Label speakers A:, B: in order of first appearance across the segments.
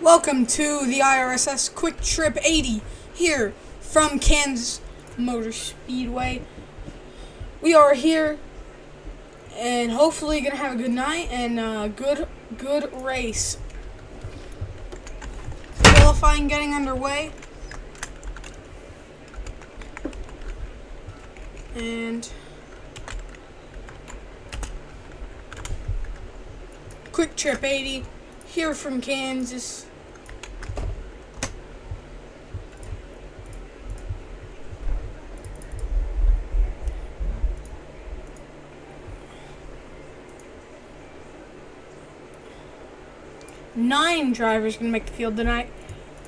A: Welcome to the IRSS QuikTrip 80 here from Kansas Motor Speedway. We are here and hopefully gonna have a good night and good race. Qualifying getting underway, and QuikTrip 80 here from Kansas. Nine drivers gonna make the field tonight,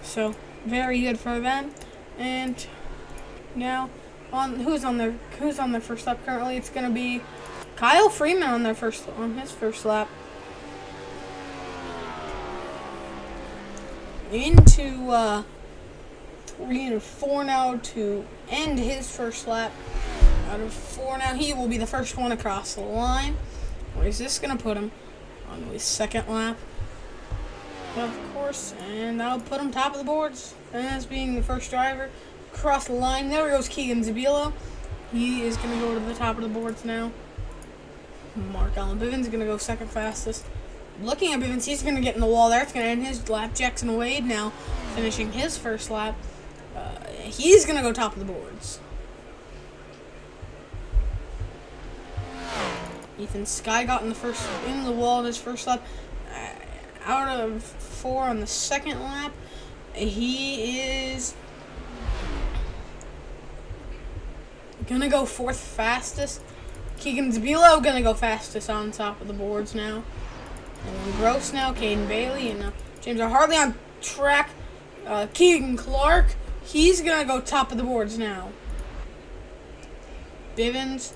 A: so very good for them. And now, who's on their first lap currently? It's gonna be Kyle Freeman on his first lap. Into 3 and 4 now to end his first lap. Out of 4 now, he will be the first one across the line. Where is this gonna put him? On his second lap, of course, and that'll put him top of the boards as being the first driver across the line. There goes Keegan Zabilo. He is going to go to the top of the boards now. Mark Allen Bivens is going to go second fastest. Looking at Bivens, he's going to get in the wall there. It's going to end his lap. Jackson Wade now finishing his first lap. He's going to go top of the boards. Ethan Sky got in the wall in his first lap. Out of 4 on the second lap, he is gonna go 4th fastest. Keegan Zabilo gonna go fastest on top of the boards now. And Gross now, Caden Bailey, and James R. Hartley on track. Keegan Clark, he's gonna go top of the boards now. Bivens,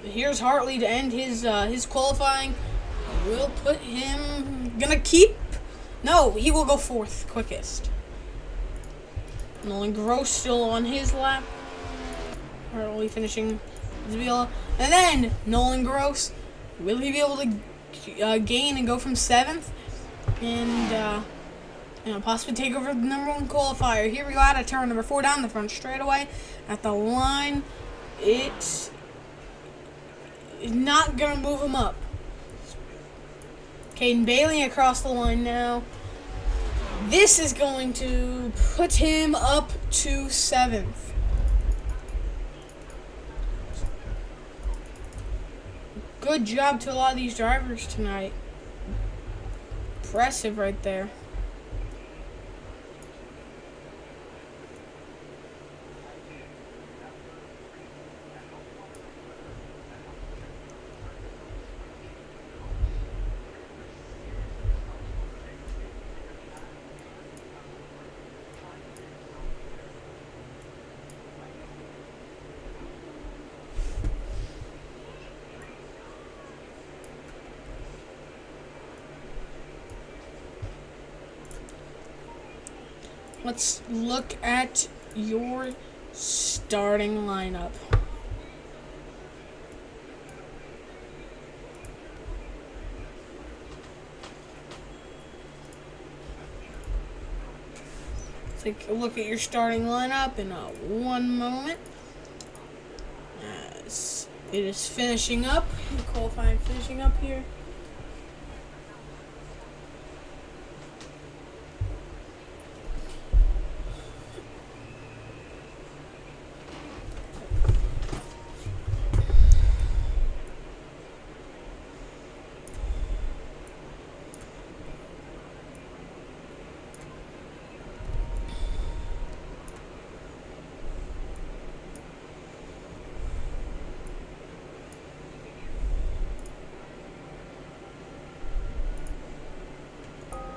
A: here's Hartley to end his qualifying. We'll put him he will go 4th quickest. Nolan Gross still on his lap. Hartley finishing Zabila. And then Nolan Gross, will he be able to gain and go from 7th and possibly take over the #1 qualifier? Here we go out of turn number 4 down the front straightaway at the line. It's not gonna move him up. Caden Bailey across the line now. This is going to put him up to 7th. Good job to a lot of these drivers tonight. Impressive right there. Let's look at your starting lineup. Take a look at your starting lineup in one moment. As it is finishing up, qualifying finishing up here.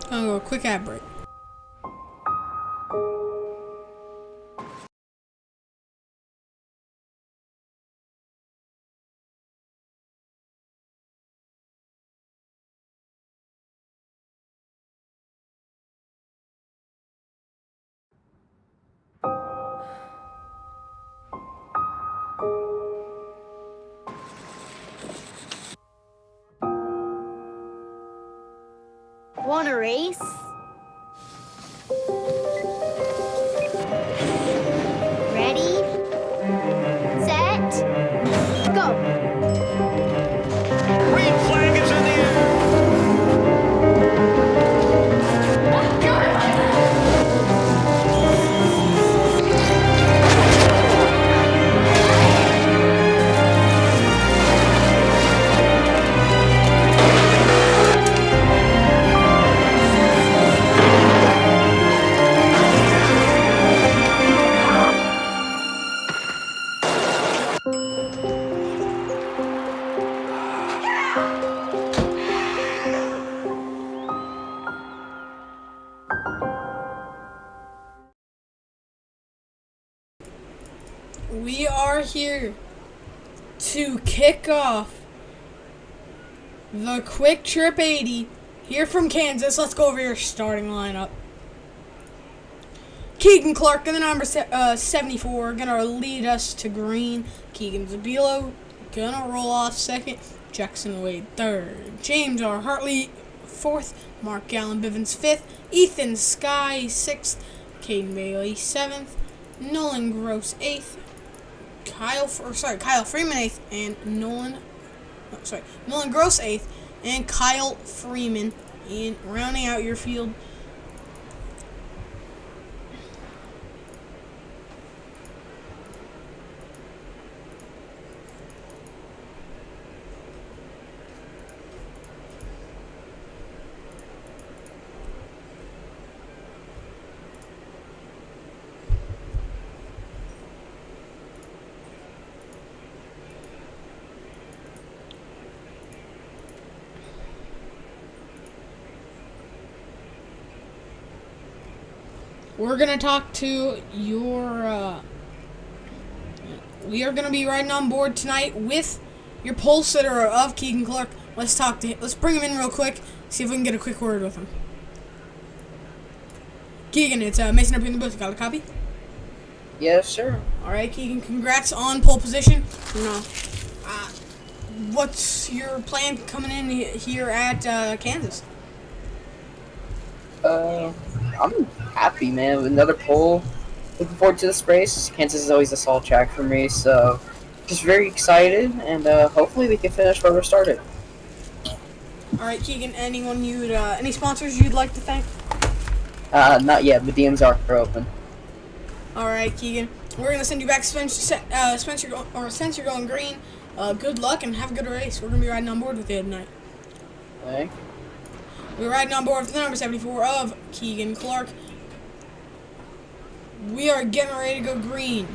A: I'm gonna go quick ad break.
B: Want a race?
A: are here to kick off the QuikTrip 80 here from Kansas. Let's go over your starting lineup. Keegan Clark in the number 74, gonna lead us to green. Keegan Zabilo gonna roll off second. Jackson Wade third. James R. Hartley fourth. Mark Allen Bivens fifth. Ethan Sky sixth. Caden Bailey seventh. Nolan Gross eighth. Kyle Freeman eighth, and Nolan Gross eighth, and Kyle Freeman in rounding out your field. We're going to talk to your, we are going to be riding on board tonight with your pole sitter of Keegan Clark. Let's bring him in real quick, see if we can get a quick word with him. Keegan, it's Mason up here in the booth. Got a copy?
B: Yes, sir.
A: All right, Keegan, congrats on pole position. What's your plan coming in here at Kansas?
B: I'm happy, man. With another pole. Looking forward to this race. Kansas is always a solid track for me, so just very excited, and hopefully we can finish where we started.
A: All right, Keegan. Any sponsors you'd like to thank?
B: Not yet. The DMs are open.
A: All right, Keegan. We're gonna send you back, since you're going green. Good luck and have a good race. We're gonna be riding on board with you tonight.
B: Okay.
A: We're riding on board with the number 74 of Keegan Clark. We are getting ready to go green.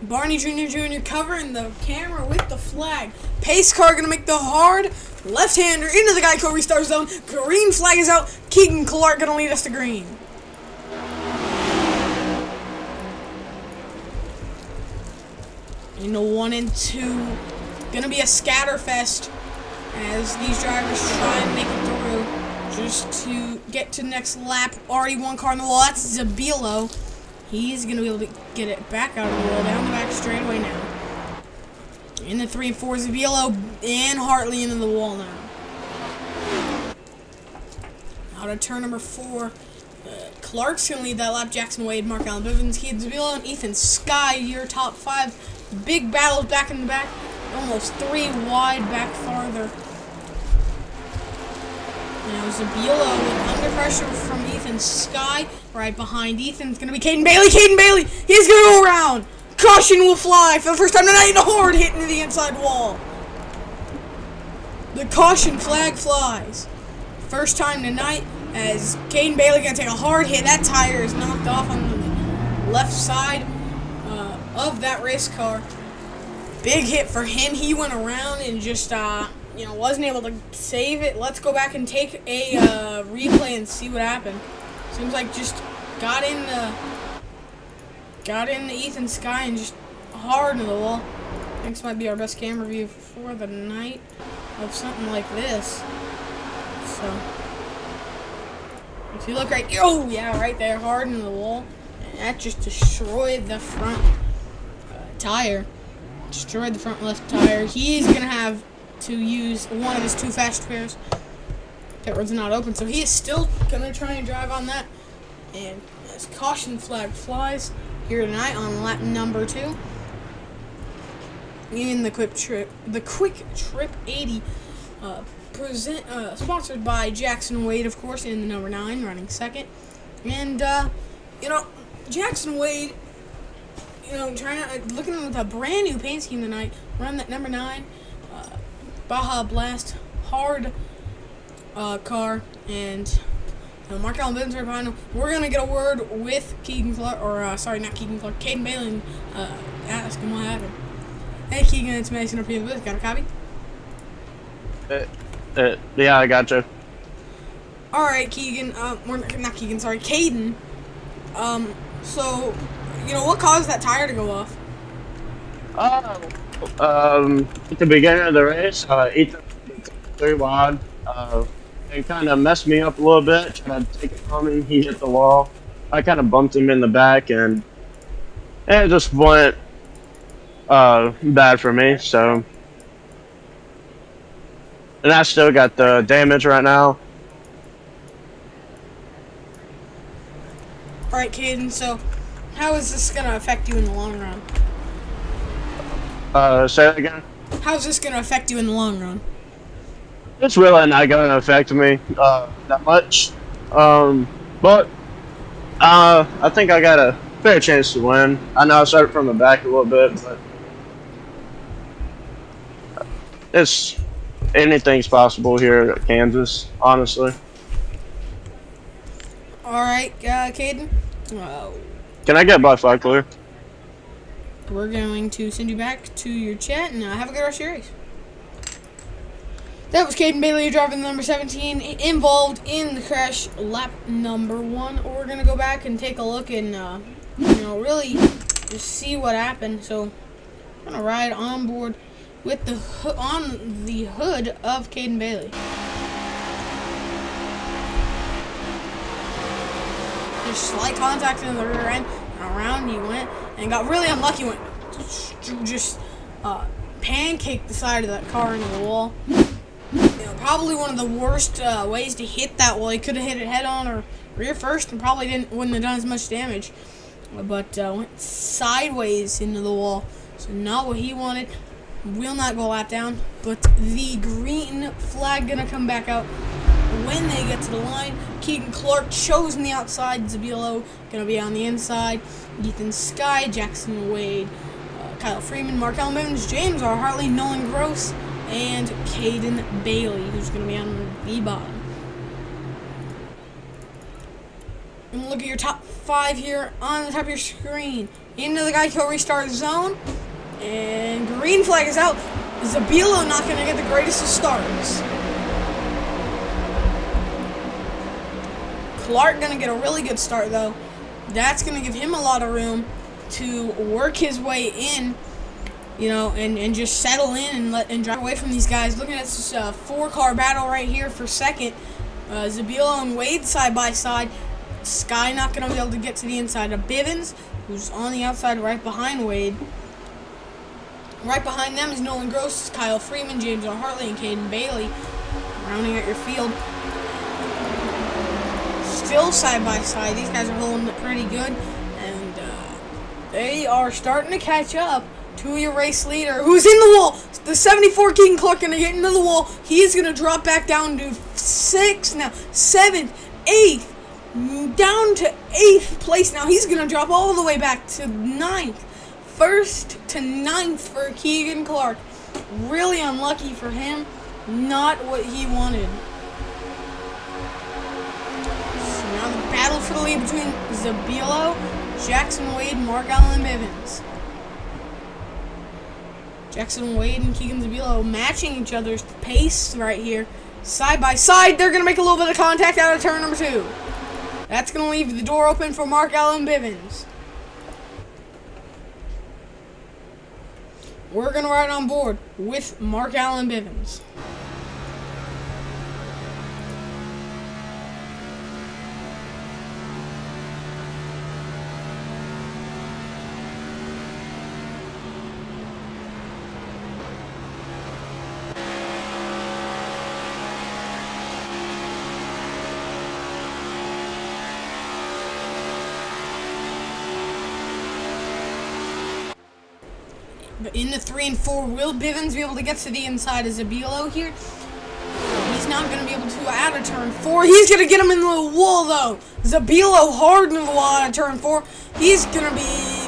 A: Barney Jr. covering the camera with the flag. Pace car gonna make the hard left-hander into the Geico restart zone. Green flag is out. Keegan Clark gonna lead us to green. In the 1 and 2. Gonna be a scatter fest as these drivers try and make it through just to get to the next lap. Already one car on the wall. That's Zabilo. He's gonna be able to get it back out of the wall down the back straightaway now. In the 3 and 4, Zabilo and Hartley into the wall now. Out of turn number 4. Clark's gonna lead that lap. Jackson Wade, Mark Allen Bivens, Keegan Zabilo, and Ethan Sky, your top 5. Big battles back in the back. Almost 3 wide back farther. Now Zabilo with under pressure from Ethan Sky. Right behind Ethan's going to be Caden Bailey. Caden Bailey! He's going to go around! Caution will fly for the first time tonight. A hard hit into the inside wall. The caution flag flies. First time tonight as Caden Bailey going to take a hard hit. That tire is knocked off on the left side of that race car. Big hit for him. He went around and just, wasn't able to save it. Let's go back and take a replay and see what happened. Seems like just got into Ethan Sky and just hard into the wall. I think this might be our best camera view for the night of something like this. So, if you look right, oh yeah, right there, hard into the wall. And that just destroyed the front tire. Destroyed the front left tire. He's going to have to use one of his 2 fast pairs. Pit road's not open, so he is still going to try and drive on that. And as caution flag flies here tonight on lap number 2 in the QuikTrip 80, sponsored by Jackson Wade, of course, in the number 9, running second. And, Jackson Wade, looking at a brand new paint scheme tonight. Run that number 9 Baja Blast hard car, and Mark Allen Bivens right behind him. We're gonna get a word with Keegan Clark, not Keegan Clark, Caden Bailey, and ask him what happened. Hey Keegan, it's Mason up here in the booth. Got a copy?
C: Yeah, I gotcha.
A: Alright, Keegan, Caden. So, what caused that tire to go off?
C: At the beginning of the race, Ethan three wide. It kind of messed me up a little bit. Tried to take it from him. He hit the wall. I kind of bumped him in the back, and it just went bad for me. So, and I still got the damage right now.
A: Alright, Caden, so how is this going to affect you in the long run?
C: Say that again.
A: How's this going to affect you in the long run?
C: It's really not going to affect me that much. But I think I got a fair chance to win. I know I started from the back a little bit, but it's anything's possible here at Kansas, honestly.
A: Alright, Caden.
C: Can I get by five clear?
A: We're going to send you back to your chat, and have a good rest of your race. That was Caden Bailey, driving the number 17, involved in the crash lap number 1. We're going to go back and take a look and, really just see what happened. So, I'm going to ride on board with on the hood of Caden Bailey. Just slight contact in the rear end, and around he went, and got really unlucky. Went just pancaked the side of that car into the wall. Probably one of the worst ways to hit that wall. He could have hit it head on or rear first, and probably wouldn't have done as much damage. But went sideways into the wall, so not what he wanted. Will not go lap down, but the green flag gonna come back out when they get to the line. Keegan Clark chosen the outside. Zabilo gonna be on the inside. Ethan Sky, Jackson Wade, Kyle Freeman, Mark Allen Evans, James R. Hartley, Nolan Gross, and Caden Bailey, who's gonna be on the bottom. And look at your top 5 here on the top of your screen. Into the Geico restart zone. And green flag is out. Zabilo not going to get the greatest of starts. Clark going to get a really good start, though. That's going to give him a lot of room to work his way in, and just settle in and drive away from these guys. Looking at this 4-car battle right here for second. Zabilo and Wade side by side. Sky not going to be able to get to the inside of Bivens, who's on the outside right behind Wade. Right behind them is Nolan Gross, Kyle Freeman, James R. Hartley, and Caden Bailey. Rounding out your field. Still side by side. These guys are holding it pretty good. And they are starting to catch up to your race leader, who's in the wall. The 74 Keegan Clark going to get into the wall. He's going to drop back down to 6th now. 7th, 8th. Down to 8th place now. He's going to drop all the way back to 9th. 1st to 9th for Keegan Clark. Really unlucky for him. Not what he wanted. So now the battle for the lead between Zabilo, Jackson Wade, Mark Allen Bivens. Jackson Wade and Keegan Zabilo matching each other's pace right here. Side by side, they're going to make a little bit of contact out of turn number 2. That's going to leave the door open for Mark Allen Bivens. We're going to ride on board with Mark Allen Bivens. But in the 3 and 4, will Bivens be able to get to the inside of Zabilo here? He's not going to be able to out of turn 4. He's going to get him in the wall, though. Zabilo hard in the wall out of turn 4. He's going to be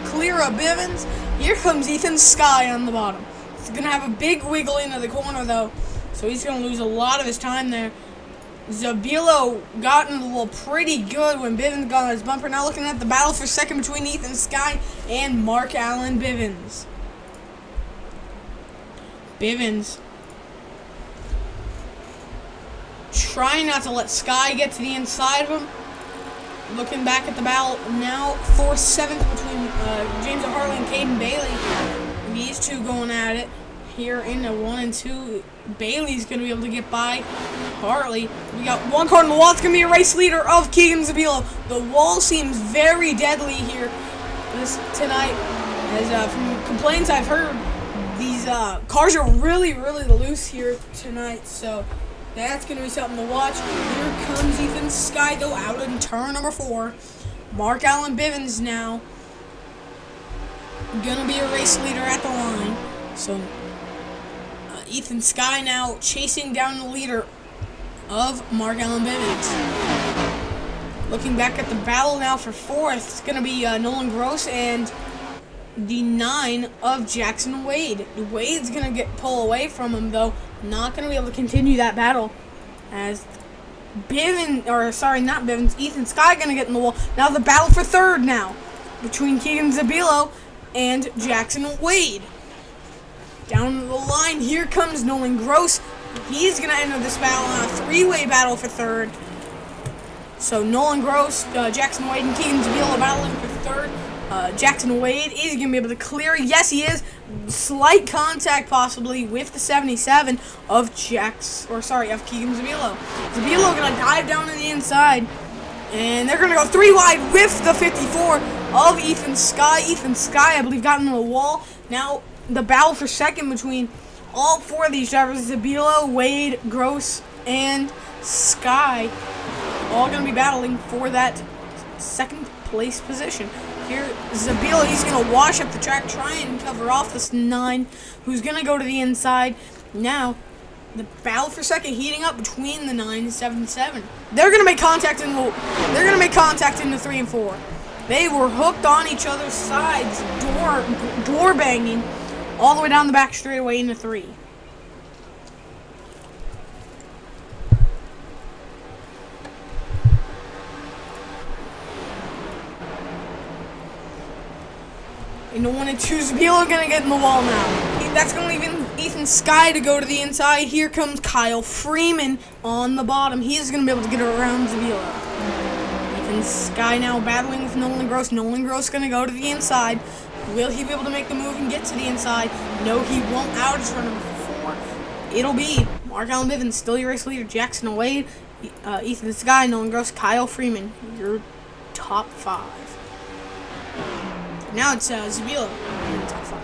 A: clear of Bivens. Here comes Ethan Sky on the bottom. He's going to have a big wiggle into the corner, though. So he's going to lose a lot of his time there. Zabilo got into the wall pretty good when Bivens got on his bumper. Now looking at the battle for second between Ethan Sky and Mark Allen Bivens. Bivens trying not to let Sky get to the inside of him. looking back at the battle now, 4th, 7th between James Hartley and Caden Bailey. These two going at it here in the 1 and 2. Bailey's going to be able to get by Hartley. We got one car on the wall. It's going to be a race leader of Keegan Zabilo. The wall seems very deadly here tonight. As from complaints I've heard, these cars are really loose here tonight. So that's going to be something to watch. Here comes Ethan Sky, though, out in turn number 4. Mark Allen Bivens now going to be a race leader at the line. So Ethan Sky now chasing down the leader of Mark Allen Bivens. Looking back at the battle now for 4th, it's going to be Nolan Gross and the 9 of Jackson Wade. Wade's going to pull away from him, though. Not going to be able to continue that battle as Ethan Sky going to get in the wall. Now the battle for 3rd now between Keegan Zabilo and Jackson Wade. Down the line, here comes Nolan Gross. He's going to enter this battle on a 3-way battle for 3rd. So Nolan Gross, Jackson Wade, and Keegan Zabilo battling for 3rd. Jackson Wade is going to be able to clear. Yes, he is. Slight contact possibly with the 77 of Keegan Zabilo. Zabilo going to dive down to the inside. And they're going to go 3 wide with the 54 of Ethan Sky. Ethan Sky, I believe, got into the wall. Now the battle for 2nd between all 4 of these drivers, Zabilo, Wade, Gross, and Sky, all going to be battling for that 2nd place position. Here, Zabilo, he's going to wash up the track, try and cover off this 9, who's going to go to the inside. Now, the battle for 2nd heating up between the 9 and 7-7. They're going to make contact in the 3 and 4. They were hooked on each other's sides, door banging, all the way down the back straightaway into 3. In the 1 and 2, Zabilo going to get in the wall now. That's going to leave Ethan Sky to go to the inside. Here comes Kyle Freeman on the bottom. He's going to be able to get around Zabilo. Ethan Sky now battling with Nolan Gross. Nolan Gross going to go to the inside. Will he be able to make the move and get to the inside? No, he won't. Out is running number 4. It'll be Mark Allen Bivens, still your race leader, Jackson Wade, Ethan Sky, Nolan Gross, Kyle Freeman, your top 5. Now it's Zabilo in the top 5.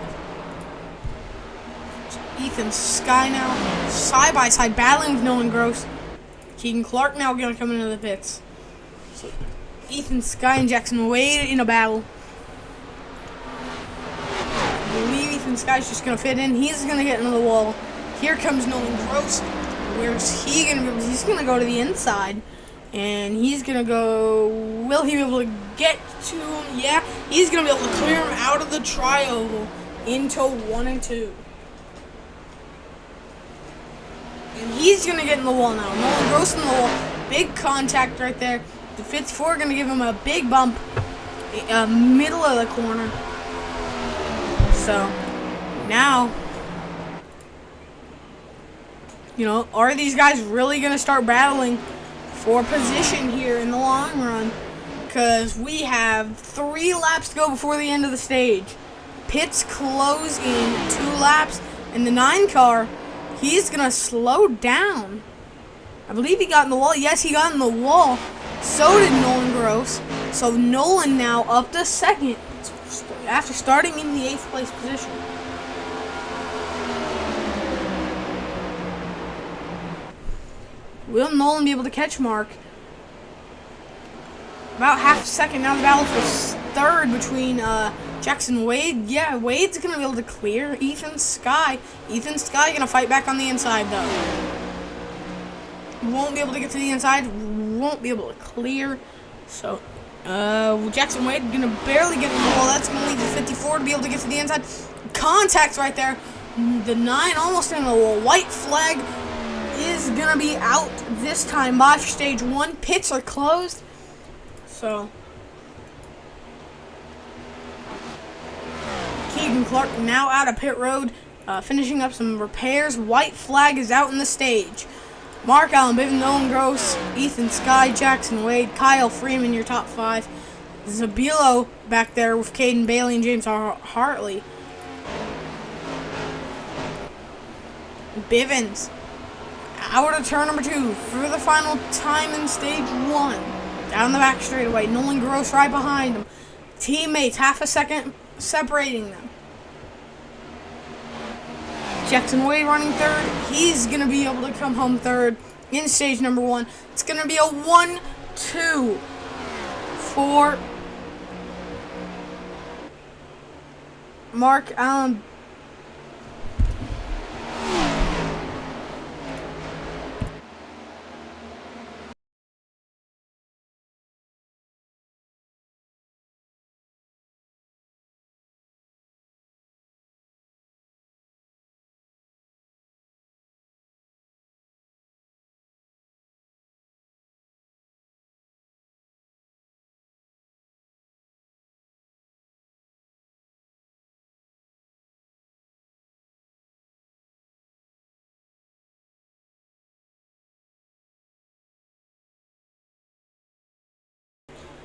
A: So Ethan Sky now side by side battling with Nolan Gross. Keegan Clark now going to come into the pits. So Ethan Sky and Jackson Wade in a battle. I believe Ethan Sky's just going to fit in. He's going to get into the wall. Here comes Nolan Gross. Where's he going to go? He's going to go to the inside. And he's going to go... Will he be able to get to him? Yeah, he's going to be able to clear him out of the tri-oval into 1 and 2. And he's going to get in the wall now. Nolan Gross in the wall. Big contact right there. The 54 going to give him a big bump. Middle of the corner. So, now... are these guys really going to start battling for position here in the long run? Because we have 3 laps to go before the end of the stage. Pits close in 2 laps, and the 9 car, he's going to slow down. I believe he got in the wall. Yes, he got in the wall. So did Nolan Gross. So Nolan now up to 2nd after starting in the 8th place position. Will Nolan be able to catch Mark? About half a second now. The battle for 3rd between Jackson Wade. Yeah, Wade's going to be able to clear Ethan Sky. Ethan Sky going to fight back on the inside, though. Won't be able to get to the inside. Won't be able to clear. So, Jackson Wade going to barely get in the wall. That's going to leave the 54 to be able to get to the inside. Contact right there. The 9 almost in the wall. White flag is going to be out this time by stage 1. Pits are closed. So, Keegan Clark now out of pit road, finishing up some repairs. White flag is out in the stage. Mark Allen, Bivens, Nolan Gross, Ethan Sky, Jackson Wade, Kyle Freeman, your top 5. Zabilo back there with Caden Bailey and James Hartley. Bivens out of turn number 2 for the final time in stage 1. Down the back straightaway. Nolan Gross right behind him. Teammates half a second separating them. Jackson Wade running 3rd. He's going to be able to come home 3rd in stage number 1. It's going to be a 1-2 for Mark Allen.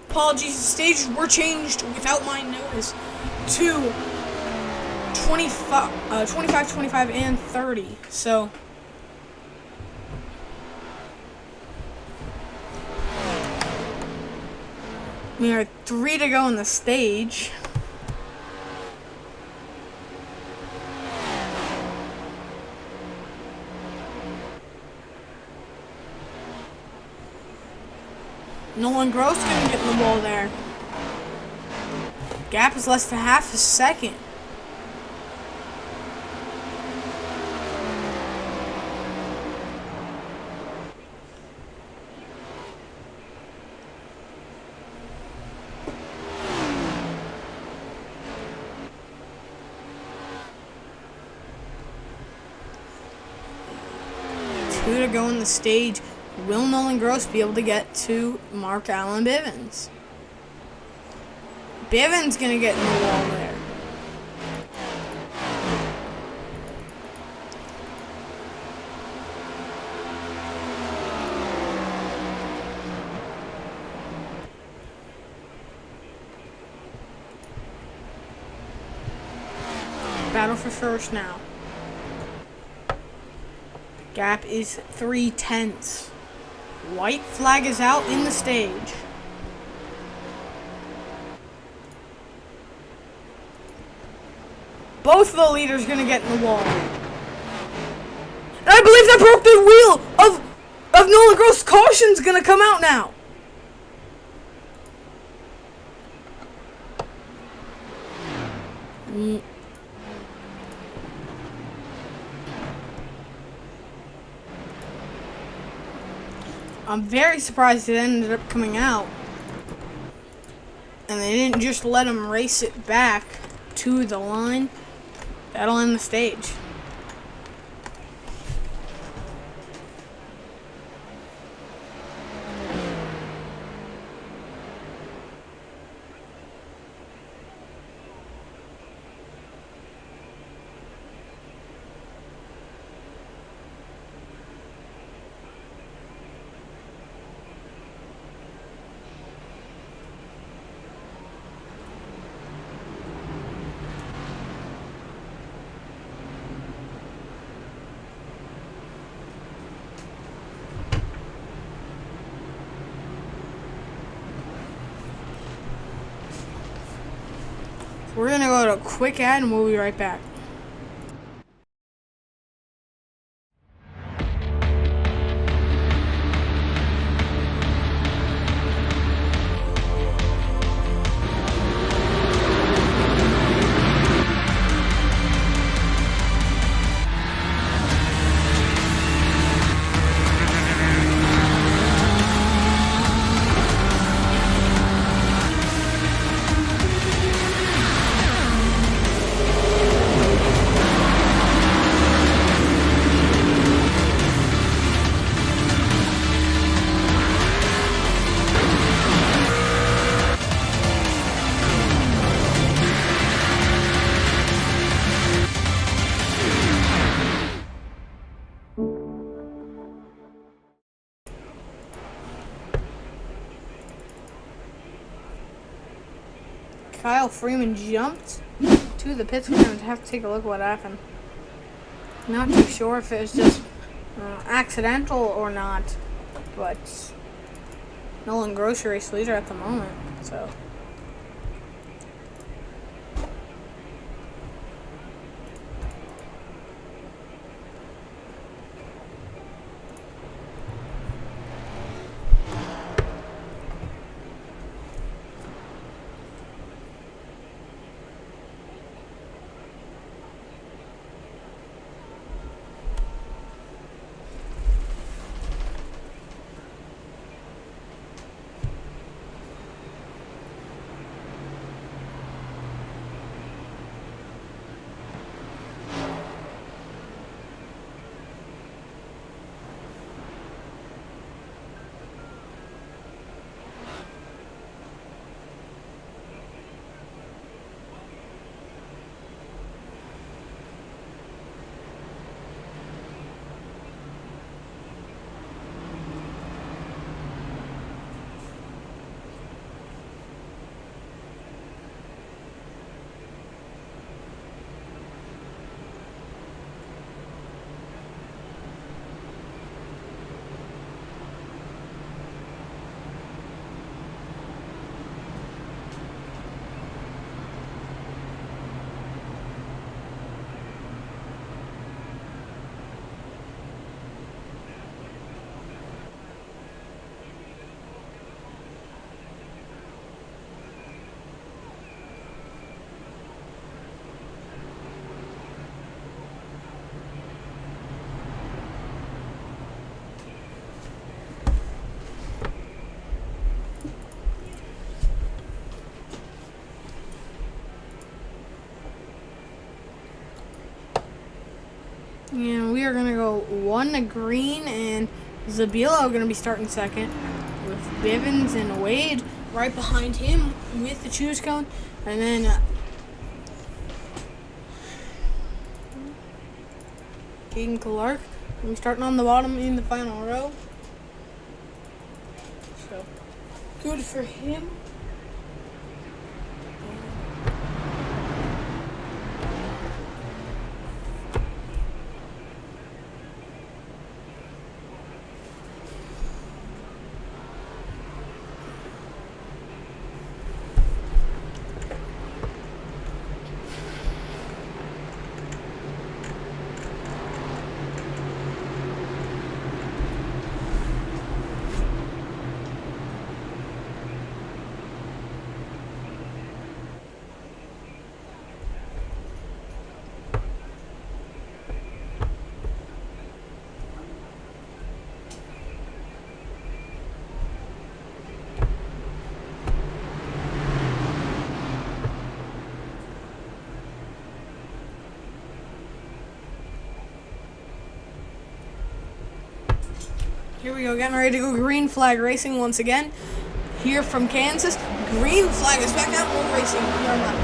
A: Apologies, the stages were changed without my notice to 25, 25, and 30. So we are 3 to go in the stage. Nolan Gross gonna get in the wall there. Gap is less than half a second. Two to go in the stage. Will Nolan Gross be able to get to Mark Allen Bivens? Bivens gonna get in the wall there. Battle for first now. Gap is 3/10. White flag is out in the stage. Both of the leaders gonna get in the wall. And I believe that broke the wheel of Nolan Gross. Caution's gonna come out now. I'm very surprised it ended up coming out. And they didn't just let him race it back to the line. That'll end the stage. We're gonna go to a quick ad and we'll be right back. Kyle Freeman jumped to the pits. We're going to have to take a look at what happened. Not too sure if it was just accidental or not, but Nolan Grocery is leader at the moment, so. And we are going to go 1 to green, and Zabilo going to be starting second with Bivens and Wade right behind him with the choose cone. And then Caden Clark will be starting on the bottom in the final row. So good for him. Here we go, getting ready to go green flag racing once again. Here from Kansas. Green flag is back out, more racing. Never mind.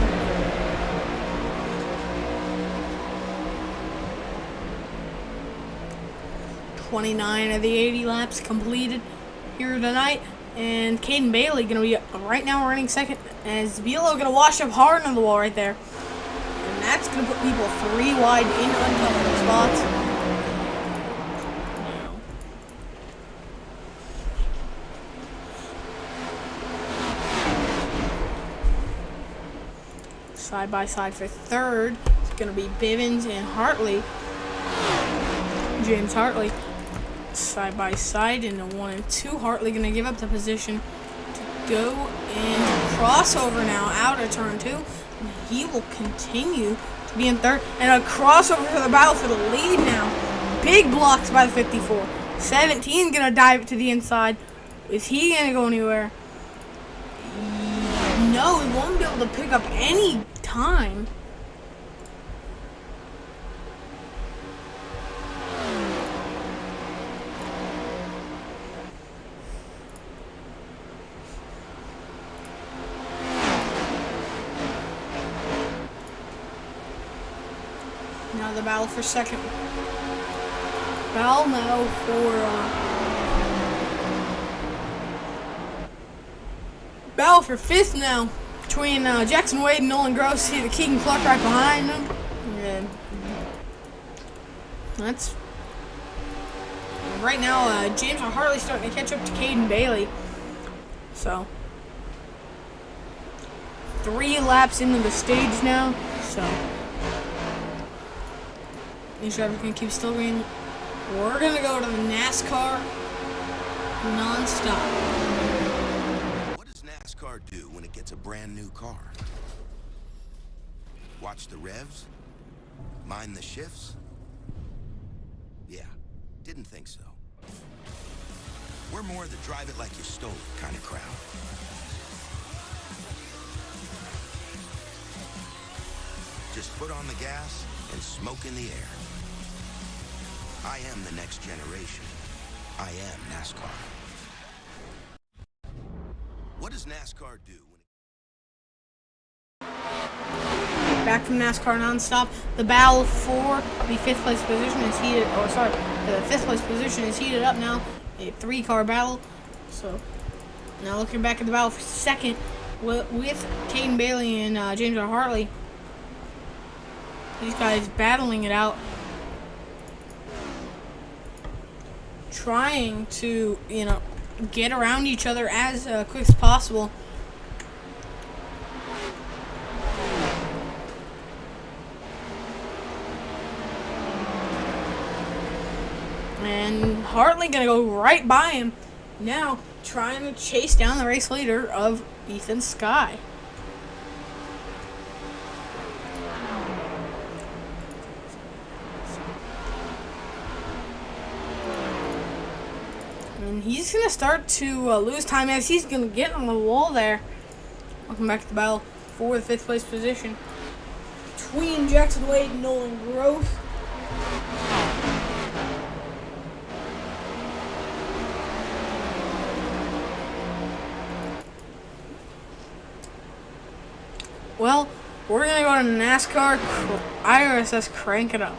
A: $29 of the 80 laps completed here tonight. And Caden Bailey going to be right now running second. As Bilo going to wash up hard on the wall right there. And that's going to put people 3 wide in uncomfortable spots. Side by side for third. It's going to be Bivens and Hartley. James Hartley. Side by side in the 1 and 2. Hartley going to give up the position to go and crossover now out of turn 2. And he will continue to be in third. And a crossover for the battle for the lead now. Big blocks by the 54. 17 going to dive to the inside. Is he going to go anywhere? No, he won't be able to pick up any time. Now the battle for second. Battle now for battle for fifth now. between Jackson Wade and Nolan Gross. See the Keegan Clark right behind him. And that's right now. James Hartley's starting to catch up to Caden Bailey. So 3 laps into the stage now. So these drivers are gonna keep still going. We're gonna go to the NASCAR non-stop.
D: What does NASCAR do when it gets a brand new car? Watch the revs? Mind the shifts? Yeah, didn't think so. We're more the drive it like you stole it kind of crowd. Just foot on the gas and smoke in the air. I am the next generation. I am NASCAR. What does NASCAR do when
A: Back from NASCAR non-stop. The battle for the 5th place position is heated. Oh, sorry, the 5th place position is heated up now. A 3-car battle. So now looking back at the battle for 2nd with Caden Bailey and James R. Hartley. These guys battling it out, trying to, get around each other as quick as possible. And Hartley gonna go right by him now, trying to chase down the race leader of Ethan Sky. And he's going to start to lose time as he's going to get on the wall there. Welcome back to the battle for the 5th place position between Jackson Wade and Nolan Gross. Well, we're going to go to NASCAR IRSS Crank It Up.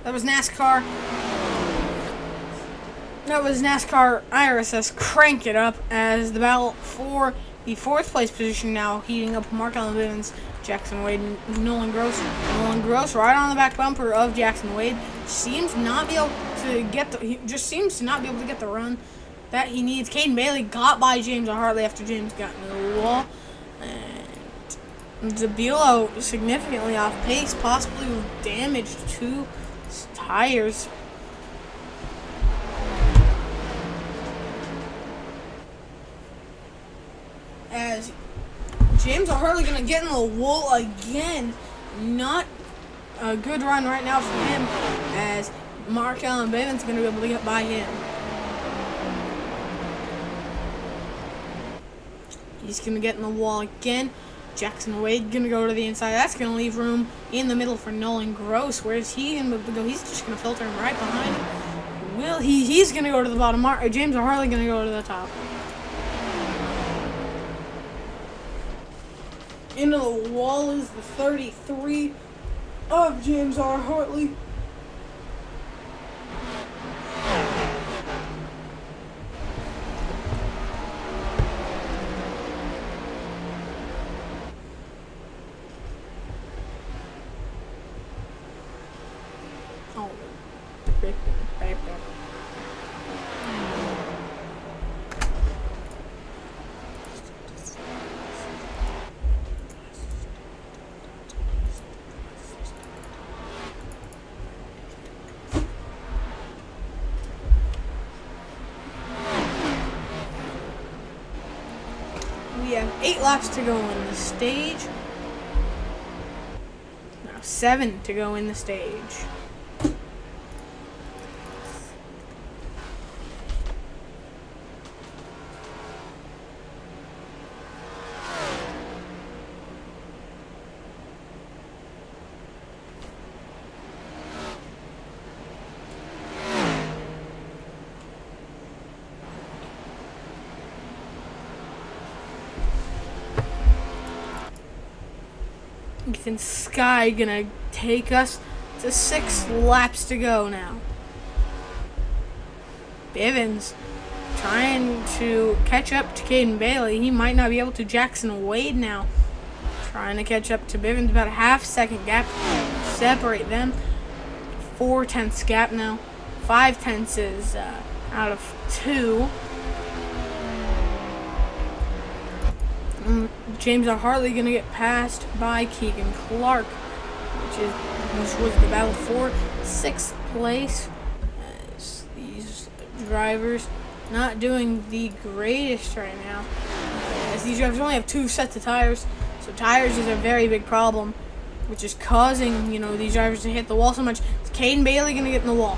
A: That was NASCAR. That was NASCAR IRSS Crank It Up as the battle for the 4th place position now heating up. Mark Allen Bivens, Jackson Wade, and Nolan Gross. Nolan Gross right on the back bumper of Jackson Wade. Seems not be able to get he just seems to not be able to get the run that he needs. Caden Bailey got by James Hartley after James got into the wall. And Zabilo significantly off pace, possibly with damage to his tires. As James Hartley gonna get in the wall again. Not a good run right now for him, as Mark Allen Bivens gonna be able to get by him. He's gonna get in the wall again. Jackson Wade gonna go to the inside. That's gonna leave room in the middle for Nolan Gross. Where's he gonna go? He's just gonna filter him right behind him. He's gonna go to the bottom. James or Harley gonna go to the top. Into the wall is the 33 of James R. Hartley. Oh, we have 8 laps to go in the stage. Now 7 to go in the stage. Ethan Sky gonna take us to 6 laps to go now. Bivens trying to catch up to Caden Bailey. He might not be able to. Jackson Wade now trying to catch up to Bivens. About a half-second gap separate them. 4/10 gap now. 5/10 is out of 2. James R. Hartley gonna get passed by Keegan Clark, which was the battle for 6th place. As these drivers not doing the greatest right now. As these drivers only have 2 sets of tires, so tires is a very big problem, which is causing these drivers to hit the wall so much. Is Caden Bailey gonna get in the wall?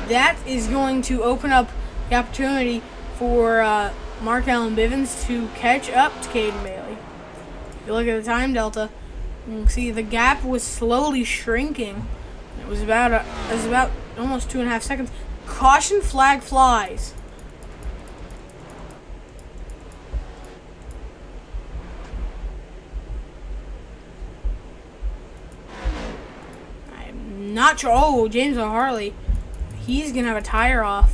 A: That is going to open up the opportunity for Mark Allen Bivens to catch up to Caden Bailey. If you look at the time delta, you can see the gap was slowly shrinking. It was about almost 2.5 seconds. Caution flag flies. I'm not sure. Oh, James R. Hartley. He's gonna have a tire off.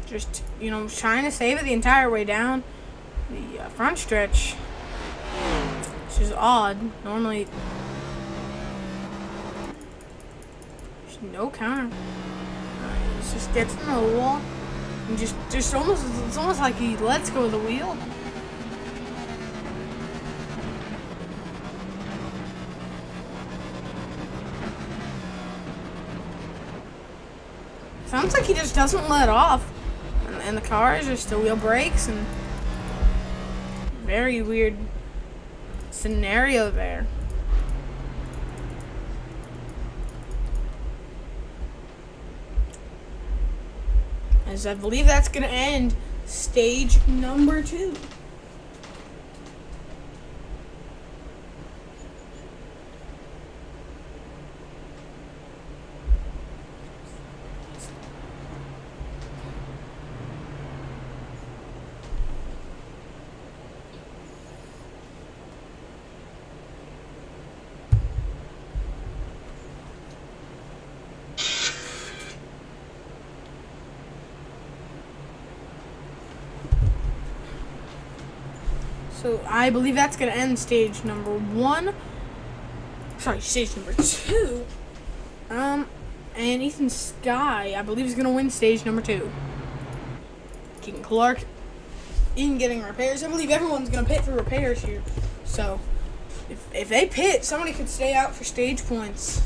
A: Just, trying to save it the entire way down the front stretch, which is odd. Normally, there's no counter. He just gets in the wall and just it's almost like he lets go of the wheel. Sounds like he just doesn't let off. And the car is just the wheel brakes, and very weird scenario there. As I believe that's going to end stage number 2. So I believe that's going to end stage number 1. Sorry, stage number 2. And Ethan Sky, I believe, is going to win stage number 2. Keegan Clark in getting repairs. I believe everyone's going to pit for repairs here. So if they pit, somebody could stay out for stage points.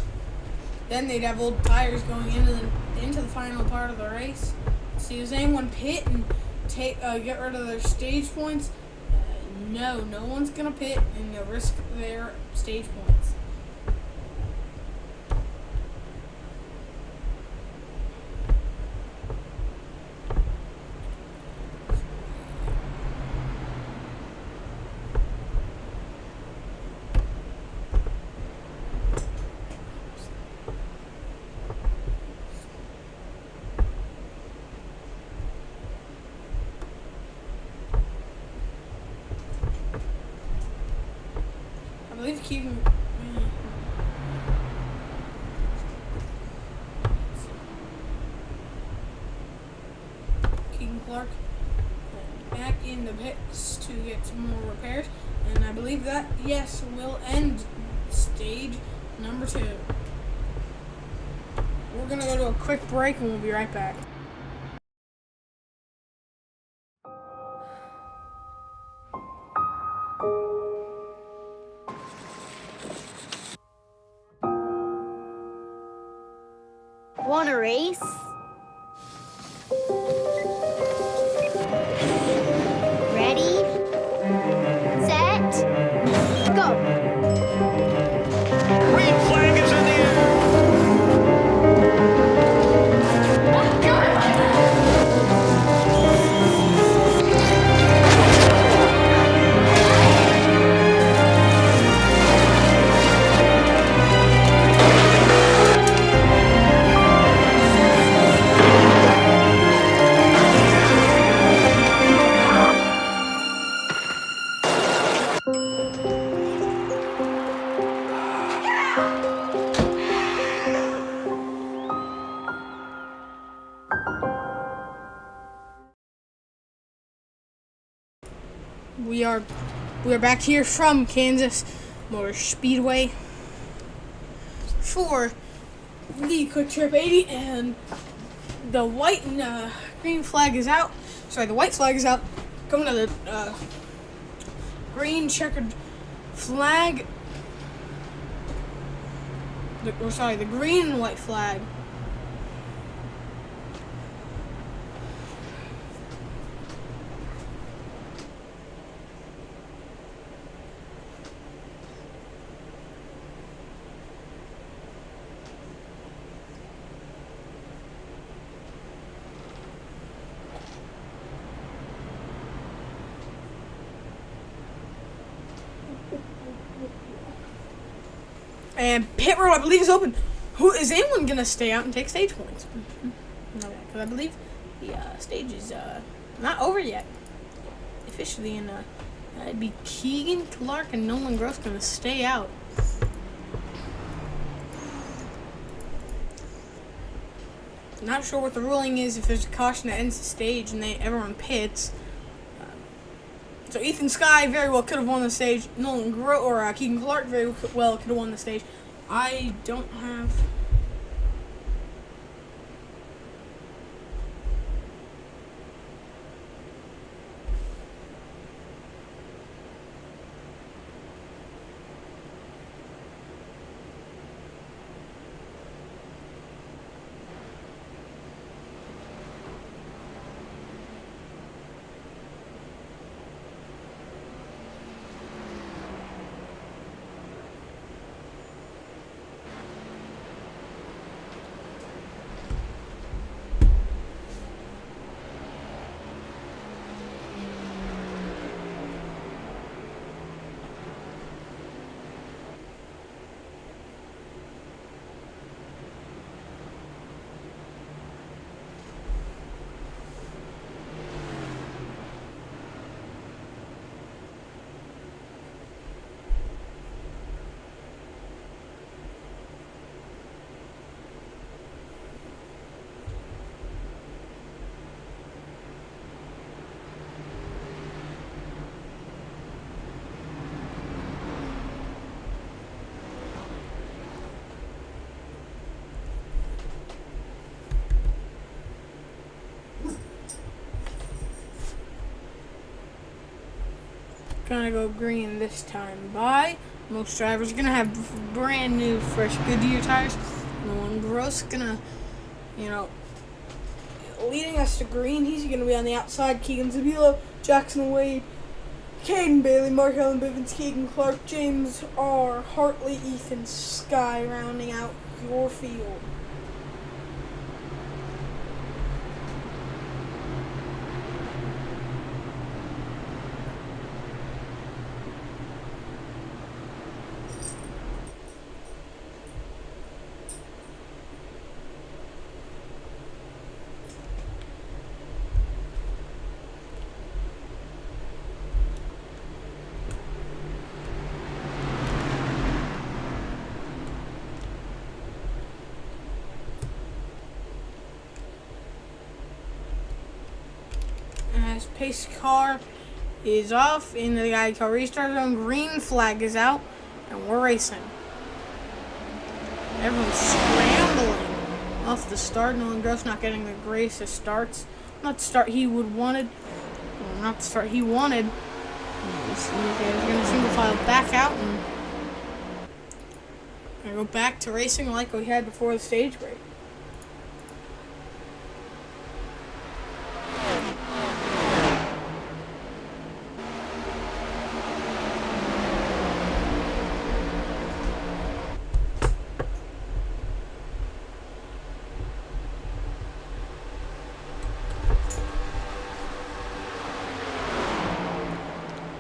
A: Then they'd have old tires going into the final part of the race. See, does anyone pit and get rid of their stage points? No one's gonna pit and risk their stage points. believe Keegan. Keegan Clark back in the pits to get some more repairs, and I believe that, yes, will end stage number 2. We're gonna go to a quick break and we'll be right back.
E: Want a race? Ready, set, go!
D: Green flag is in the air.
A: We are back here from Kansas Motor Speedway for the QuikTrip 80, and the white and green flag is out. Sorry, the white flag is out. Coming to the green checkered flag. The green and white flag. And pit road, I believe, is open. Who is anyone gonna stay out and take stage points? Because I believe the stage is not over yet officially, and it'd be Keegan Clark and Nolan Gross gonna stay out. Not sure what the ruling is, if there's a caution that ends the stage and everyone pits. So Ethan Sky very well could have won the stage. Nolan Gross or Keegan Clark very well could have won the stage. I don't have. Gonna go green this time by. Most drivers are gonna have brand new, fresh Goodyear tires. Nolan Gross gonna, leading us to green. He's gonna be on the outside. Keegan Zabilo, Jackson Wade, Caden Bailey, Mark Allen Bivens, Keegan Clark, James R. Hartley, Ethan Sky rounding out your field. pace car is off in the guide car restart zone. Green flag is out, and we're racing. Everyone's scrambling off the start. Nolan Gross not getting the greatest starts. Not the start he would wanted. Well, not the start he wanted. He's going to single file back out and go back to racing like we had before the stage break.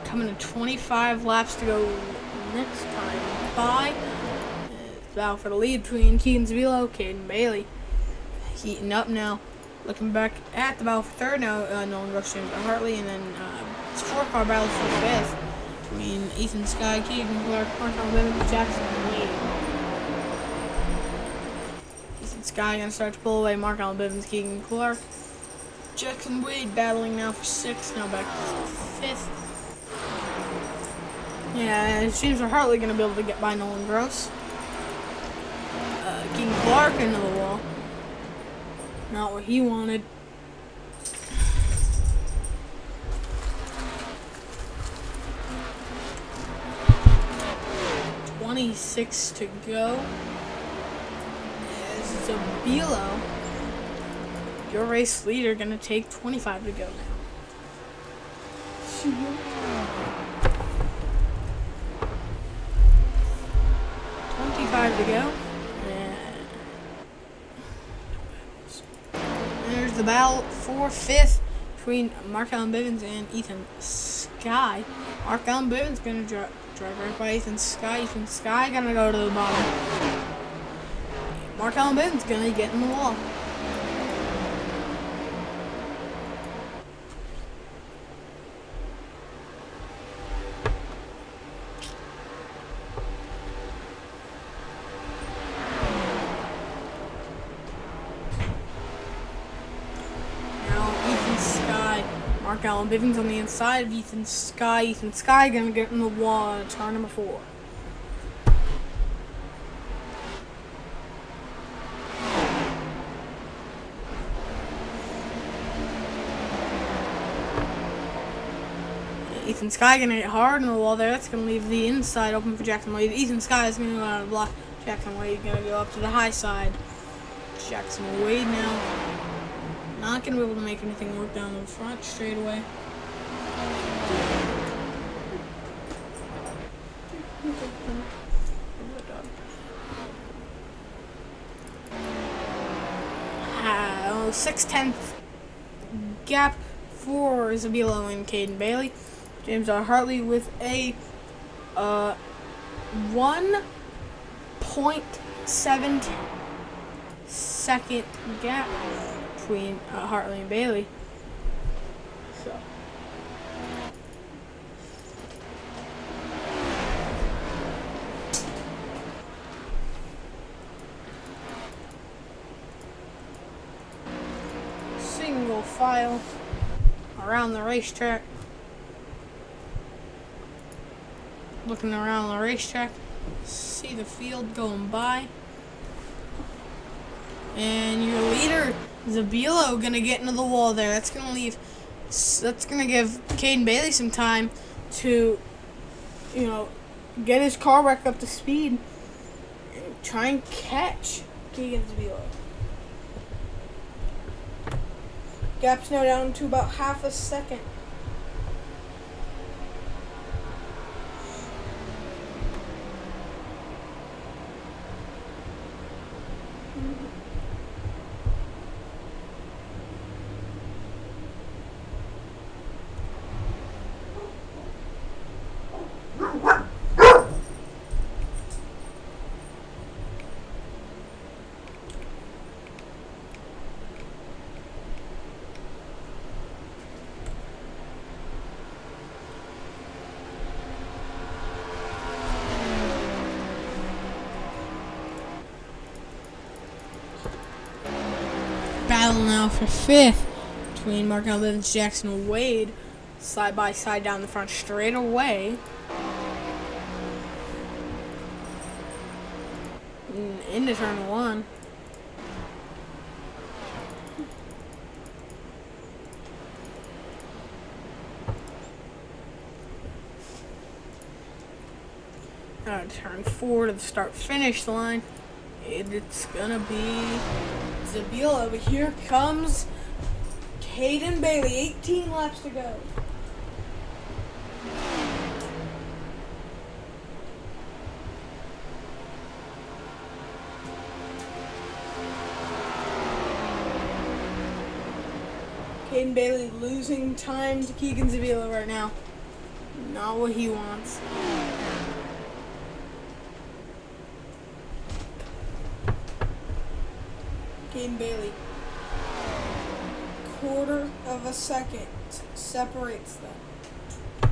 A: Coming to 25 laps to go next time by. It's battle for the lead between Keegan Zabilo, Caden Bailey. Heating up now. Looking back at the battle for third now. Nolan Gross, James Hartley, and then it's 4-car battle for fifth between Ethan Sky, Keegan Clark, Mark Allen, Jackson Wade. Ethan Sky gonna start to pull away Mark Allen Bivens, Keegan Clark. Jackson Wade battling now for sixth, now back to fifth. Yeah, it seems we're hardly going to be able to get by Nolan Gross. Keegan Clark into the wall. Not what he wanted. .26 to go. Zabilo, your race leader, going to take 25 to go now. 25 to go. And there's the battle for fifth between Mark Allen Bivens and Ethan Sky. Mark Allen Bivens going to drive right by Ethan Sky. Ethan Sky going to go to the bottom. Mark Allen Bivens going to get in the wall. Mark Allen Bivens on the inside of Ethan Sky. Ethan Sky gonna get in the wall at turn number 4. Ethan Sky gonna hit hard in the wall there. That's gonna leave the inside open for Jackson Wade. Ethan Sky is gonna go out of the block. Jackson Wade gonna go up to the high side. Jackson Wade now. Not going to be able to make anything work down the front straight away. Oh, 6/10 gap for Zabilo and Caden Bailey. James R. Hartley with a 1.7 second gap between Hartley and Bailey. So. Single file around the racetrack. Looking around the racetrack, see the field going by. And your leader, Zabilo, gonna get into the wall there. That's gonna give Caden Bailey some time to, get his car back up to speed and try and catch Keegan Zabilo. Gap's now down to about half a second. Battle now for fifth between Markel Bivens, Jackson Wade, side by side down the front straight away. Into turn one. Turn four to the start-finish line. It's gonna be Zabila, but here comes Caden Bailey. 18 laps to go. Caden Bailey losing time to Keegan Zabila right now. Not what he wants. Caden Bailey. Quarter of a second separates them.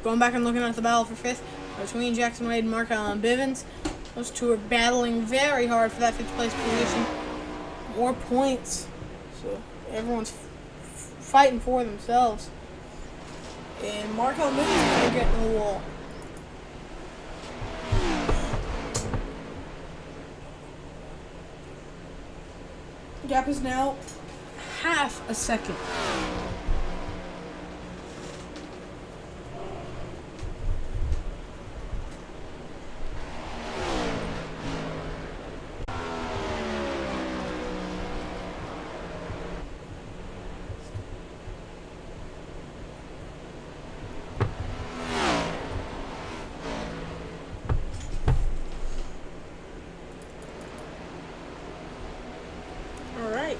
A: Going back and looking at the battle for fifth between Jackson Wade, Markel, and Bivens. Those two are battling very hard for that fifth place position. More points. So everyone's fighting for themselves. And Markel Bivens is going to get in the wall. Gap is now half a second.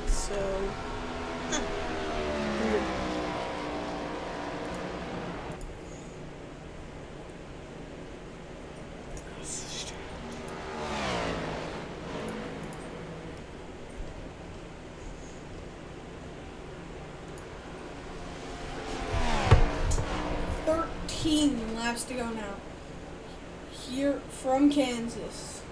A: So, laps to go now. Here from Kansas.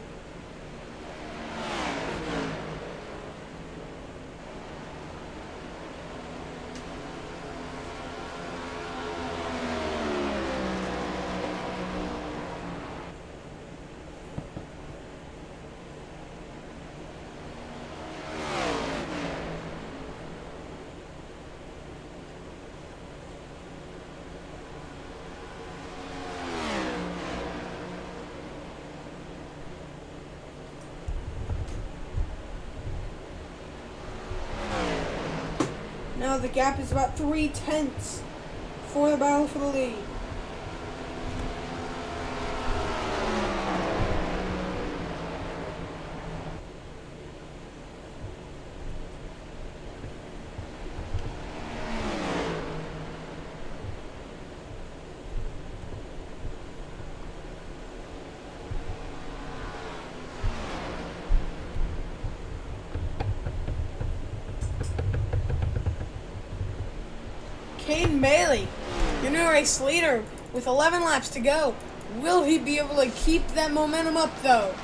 A: Now the gap is about 3/10 for the battle for the lead. Caden Bailey, your new race leader, with 11 laps to go. Will he be able to keep that momentum up, though?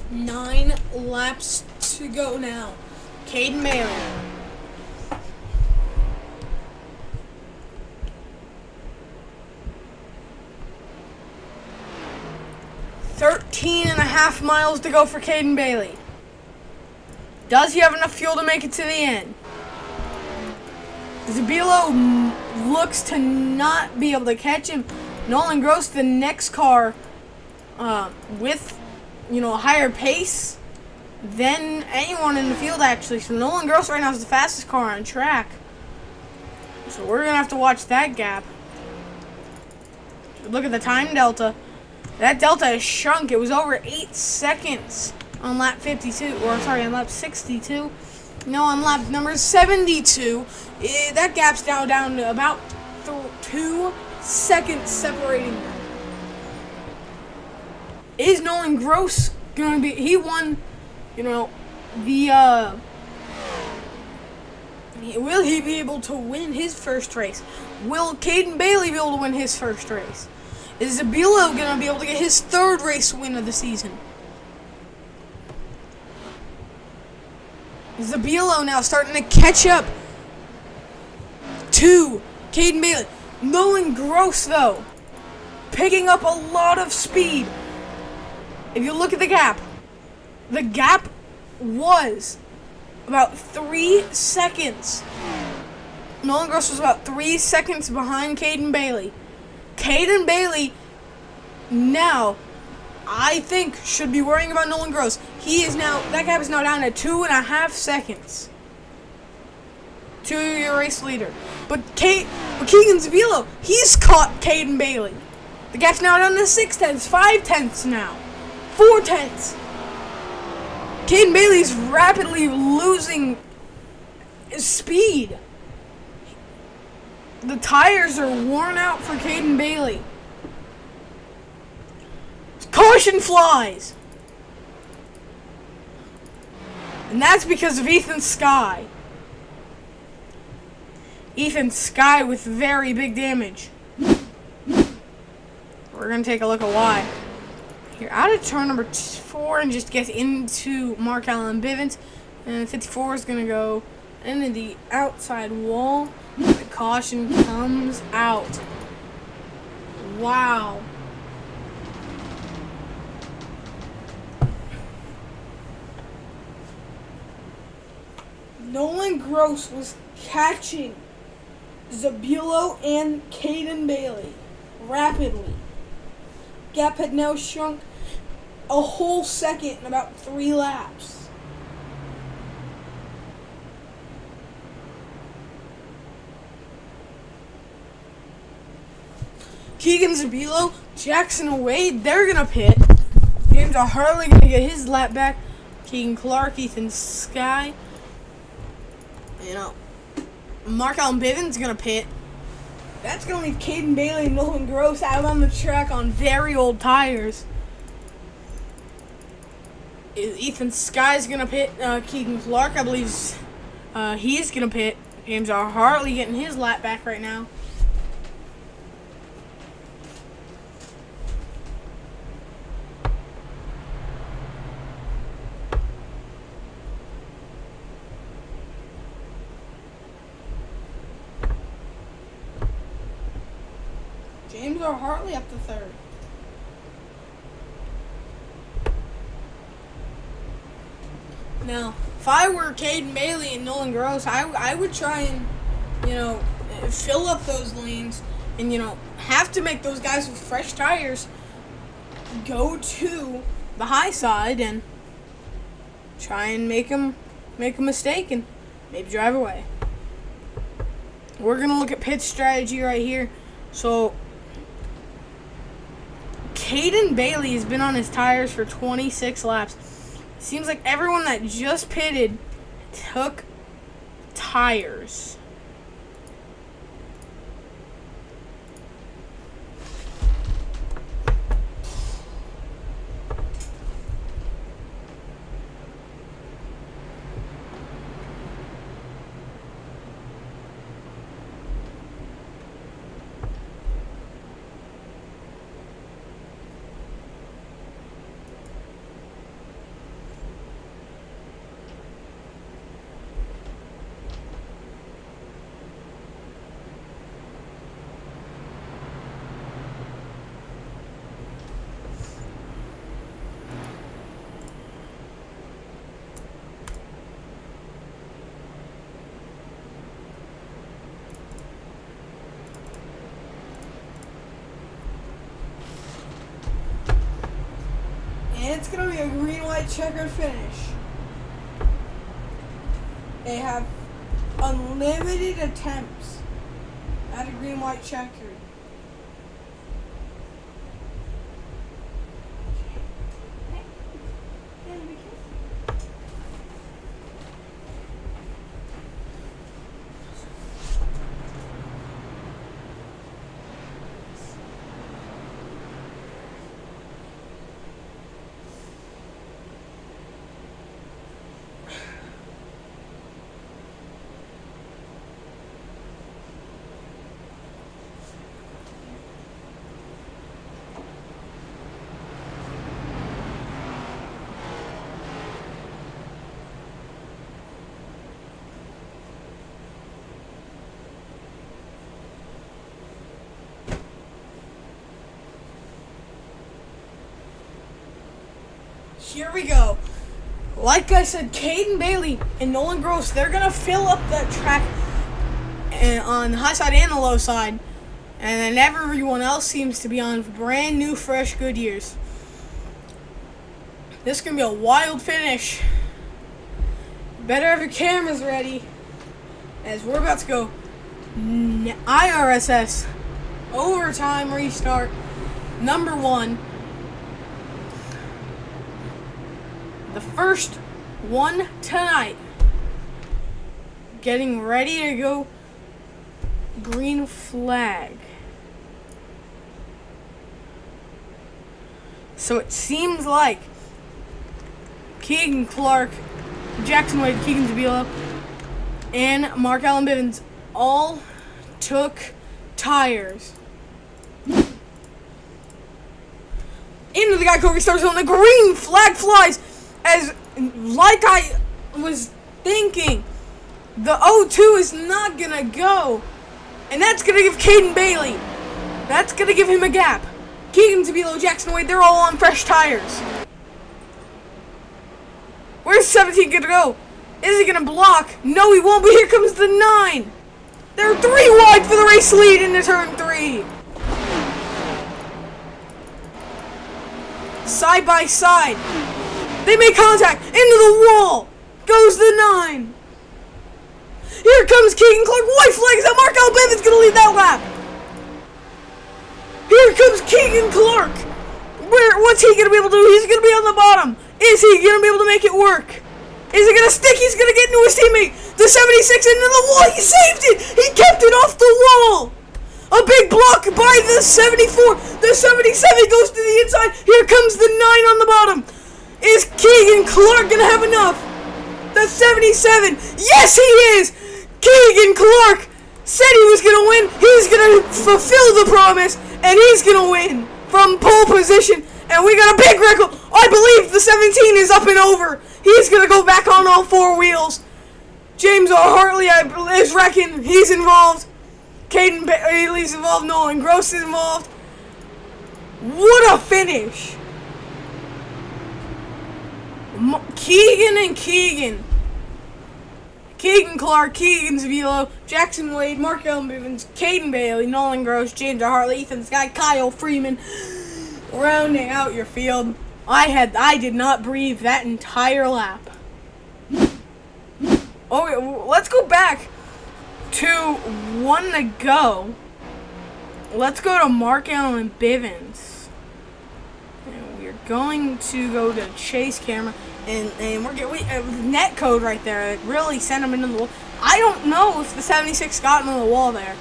A: Nine laps to go now. Caden Bailey. .5 miles to go for Caden Bailey. Does he have enough fuel to make it to the end? Zabilo looks to not be able to catch him. Nolan Gross, the next car, with a higher pace, than anyone in the field, actually. So Nolan Gross right now is the fastest car on track. So we're going to have to watch that gap. Look at the time delta. That delta has shrunk. It was over 8 seconds on lap 52, or sorry, on lap 62. No, on lap number 72. That gap's now down to about 2 seconds separating them. Is Nolan Gross going to be... He won, you know, the... Will he be able to win his first race? Will Caden Bailey be able to win his first race? Is Zabilo going to be able to get his third race win of the season? Zabilo now starting to catch up to Caden Bailey. Nolan Gross, though, picking up a lot of speed. If you look at the gap was about 3 seconds. Nolan Gross was about 3 seconds behind Caden Bailey. Caden Bailey now, I think, should be worrying about Nolan Gross. That gap is now down to 2.5 seconds to your race leader. But Keegan Zabilo, he's caught Caden Bailey. The gap's now down to 6 tenths, 5 tenths now, 4 tenths. Caden Bailey's rapidly losing speed. The tires are worn out for Caden Bailey. Caution flies! And that's because of Ethan Sky. Ethan Sky with very big damage. We're going to take a look at why. Here, out of turn number 4 and just get into Mark Allen Bivens. And 54 is going to go into the outside wall. The caution comes out. Wow. Nolan Gross was catching Zabilo and Caden Bailey rapidly. Gap had now shrunk a whole second in about 3 laps. Keegan Zabilo, Jackson Wade, they're going to pit. James Harley going to get his lap back. Keegan Clark, Ethan Sky. You know, Mark Allen Bivens going to pit. That's going to leave Caden Bailey and Nolan Gross out on the track on very old tires. Ethan Sky's going to pit. Keegan Clark, I believe, he's going to pit. James R. Hartley getting his lap back right now. James R. Hartley up to 3rd. Now, if I were Caden Bailey and Nolan Gross, I would try and, you know, fill up those lanes and, you know, have to make those guys with fresh tires go to the high side and try and make a mistake and maybe drive away. We're going to look at pit strategy right here. So, Caden Bailey has been on his tires for 26 laps. Seems like everyone that just pitted took tires. And it's going to be a green-white checkered finish. They have unlimited attempts at a green-white checkered. Here we go. Like I said, Caden Bailey and Nolan Gross, they're going to fill up that track on the high side and the low side. And then everyone else seems to be on brand new, fresh Goodyears. This is going to be a wild finish. Better have your cameras ready, as we're about to go IRSS overtime restart number 1. The first one tonight. Getting ready to go green flag. So it seems like Keegan Clark, Jackson Wade, Keegan Zabilo, and Mark Allen Bivens all took tires. Into the Geico restart zone. The green flag flies. As like I was thinking, the 0-2 is not gonna go, and that's gonna give Caden Bailey, that's gonna give him a gap. Keegan Zabilo, Jackson Wade, they're all on fresh tires. Where's 17 gonna go? Is he gonna block? No, he won't. But here comes the 9. They're 3 wide for the race lead into turn 3. Side by side. They make contact. Into the wall. Goes the 9. Here comes Keegan Clark. White flags out. Mark Allen Bivens going to lead that lap. Here comes Keegan Clark. What's he going to be able to do? He's going to be on the bottom. Is he going to be able to make it work? Is it going to stick? He's going to get into his teammate. The 76 into the wall. He saved it. He kept it off the wall. A big block by the 74. The 77 goes to the inside. Here comes the 9 on the bottom. Is Keegan Clark going to have enough? The 77. Yes, he is. Keegan Clark said he was going to win. He's going to fulfill the promise. And he's going to win from pole position. And we got a big record. I believe the 17 is up and over. He's going to go back on all 4 wheels. James Hartley is wrecking. He's involved. Caden Bailey's involved. Nolan Gross is involved. What a finish. Keegan and Keegan. Keegan Clark, Keegan Zabilo, Jackson Wade, Mark Allen Bivens, Caden Bailey, Nolan Gross, James Hartley, Ethan Sky, Kyle Freeman. Rounding out your field. I did not breathe that entire lap. Okay, let's go back to 1 to go. Let's go to Mark Allen Bivens. And we're going to go to Chase camera. And we're getting net code right there. It really sent him into the wall. I don't know if the 76 got into the wall there.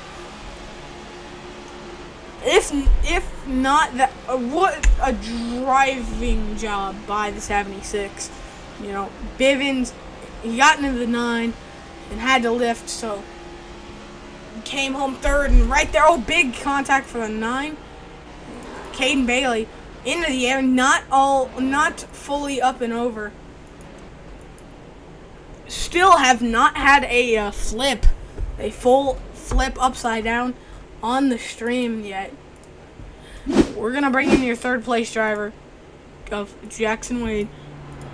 A: If not, that what a driving job by the 76. You know, Bivens, he got into the 9 and had to lift, so came home 3rd and right there. Oh, big contact for the 9. Caden Bailey into the air, not fully up and over. Still have not had a full flip upside down on the stream yet. We're gonna bring in your 3rd place driver of Jackson Wade.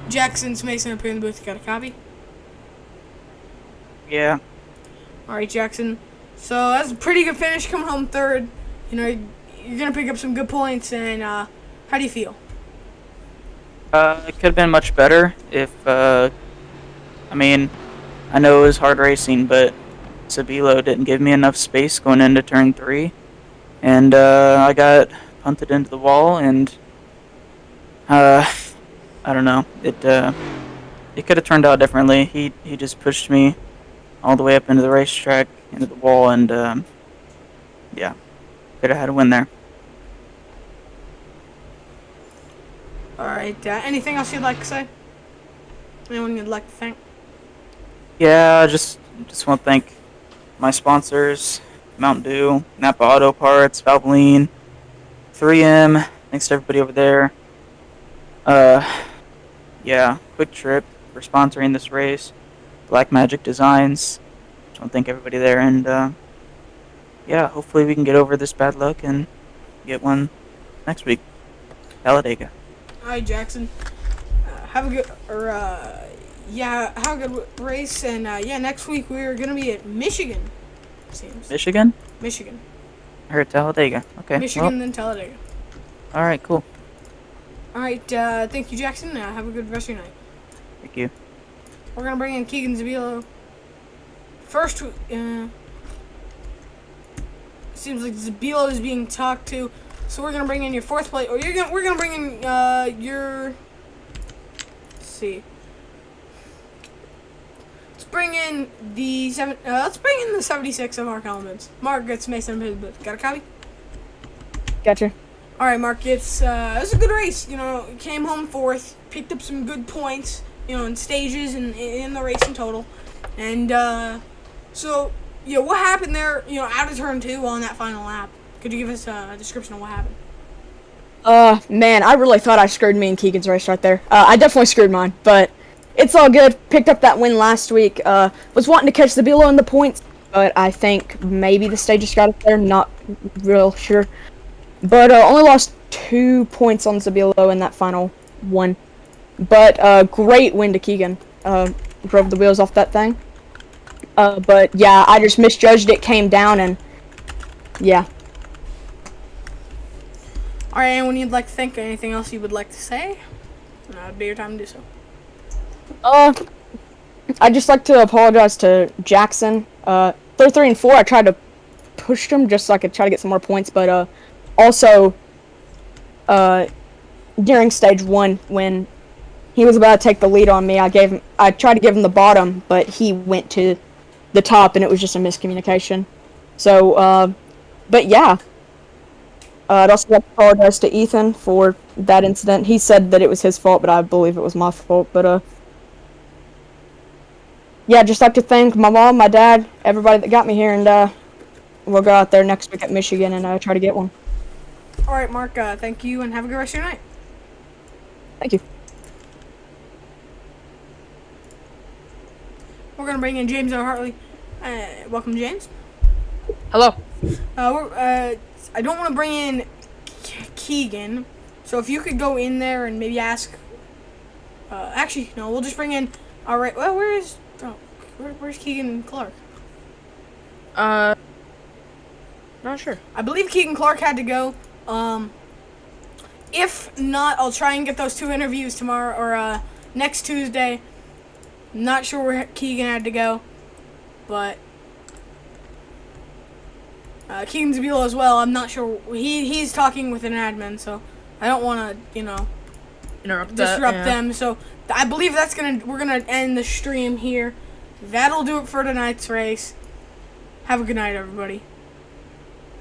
A: Jackson's Mason up here in the booth. Got a copy?
F: Yeah.
A: All right, Jackson. So that's a pretty good finish. Coming home 3rd. You know, you're gonna pick up some good points. And how do you feel?
F: It could have been much better if, I I know it was hard racing, but Sabilo didn't give me enough space going into turn 3. And I got punted into the wall, and I don't know. It could have turned out differently. He just pushed me all the way up into the racetrack, into the wall, and yeah, could have had a win there.
A: All right. Anything else you'd like to say? Anyone you'd like to thank?
F: Yeah, I just want to thank my sponsors, Mountain Dew, Napa Auto Parts, Valvoline, 3M. Thanks to everybody over there. Yeah, QuikTrip for sponsoring this race. Black Magic Designs. Just want to thank everybody there, and yeah, hopefully we can get over this bad luck and get one next week. Talladega.
A: All right, Jackson. Have a good have a good race, and yeah, next week we're gonna be at Michigan. Seems.
F: Michigan?
A: Michigan.
F: I heard Talladega. Okay.
A: Michigan, then Talladega.
F: All right, cool.
A: All right. Thank you, Jackson. Have a good rest of your night.
F: Thank you.
A: We're gonna bring in Keegan Zabilo. First, seems like Zabilo is being talked to, so we're gonna bring in your fourth place, or we're gonna bring in your. Let's see. Let's bring in the 76 of Mark Elements. Mark gets Mason his booth. Got a copy?
G: Gotcha.
A: All right, Mark. It was a good race. You know, came home fourth, picked up some good points. You know, in stages and in the race in total, and so yeah, what happened there? You know, out of turn 2 on that final lap. Could you give us a description of what happened?
G: Man, I really thought I screwed me and Keegan's race right there. I definitely screwed mine, but it's all good. Picked up that win last week. Was wanting to catch the Bilo in the points, but I think maybe the stage just got up there. Not real sure, but only lost 2 points on Zabilo in that final one. But great win to Keegan. Drove the wheels off that thing. But yeah, I just misjudged it, came down, and yeah.
A: All right, anyone you'd like to thank? Anything else you would like to say? It'd be your time to do so.
G: I'd just like to apologize to Jackson. 3 and 4, I tried to push him just so I could try to get some more points, but also during stage 1 when he was about to take the lead on me, I tried to give him the bottom, but he went to the top, and it was just a miscommunication. So, but yeah. I'd also like to apologize to Ethan for that incident. He said that it was his fault, but I believe it was my fault. But, yeah, just like to thank my mom, my dad, everybody that got me here, and we'll go out there next week at Michigan and try to get one.
A: All right, Mark, thank you, and have a good rest of your night.
G: Thank you.
A: We're going to bring in James O'Hartley. Welcome, James.
H: Hello.
A: I don't want to bring in Keegan, so if you could go in there and maybe ask... actually, no, we'll just bring in... All right, well, where's Keegan Clark?
H: Not sure.
A: I believe Keegan Clark had to go. If not, I'll try and get those 2 interviews tomorrow or next Tuesday. Not sure where Keegan had to go, but Keegan's below as well. I'm not sure. He's talking with an admin, so I don't want to,
H: Disrupt
A: them. So I believe we're gonna end the stream here. That'll do it for tonight's race. Have a good night, everybody.